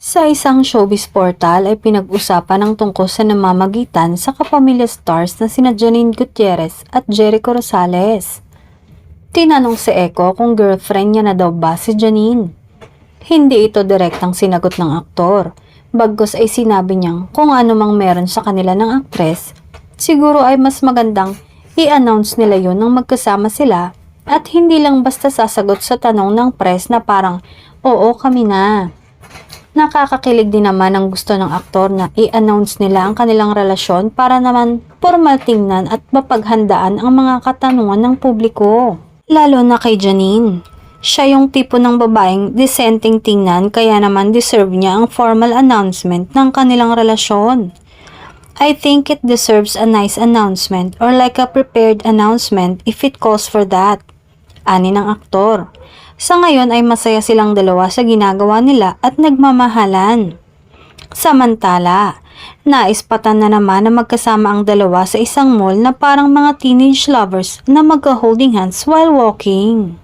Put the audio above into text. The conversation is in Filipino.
Sa isang showbiz portal ay pinag-usapan ang tungkol sa namamagitan sa kapamilya stars na sina Janine Gutierrez at Jericho Rosales. Tinanong si Echo kung girlfriend niya na daw ba si Janine. Hindi ito direktang sinagot ng aktor, bagkus ay sinabi niyang kung ano mang meron sa kanila ng aktres, siguro ay mas magandang i-announce nila yon nang magkasama sila at hindi lang basta sasagot sa tanong ng press na parang, oo kami na. Nakakakilig din naman ang gusto ng aktor na i-announce nila ang kanilang relasyon para naman formal tingnan at mapaghandaan ang mga katanungan ng publiko. Lalo na kay Janine. Siya yung tipo ng babaeng dissenting tingnan kaya naman deserve niya ang formal announcement ng kanilang relasyon. I think it deserves a nice announcement or like a prepared announcement if it calls for that. Ani ng aktor. Sa ngayon ay masaya silang dalawa sa ginagawa nila at nagmamahalan. Samantala, naispatan na naman na magkasama ang dalawa sa isang mall na parang mga teenage lovers na magka-holding hands while walking.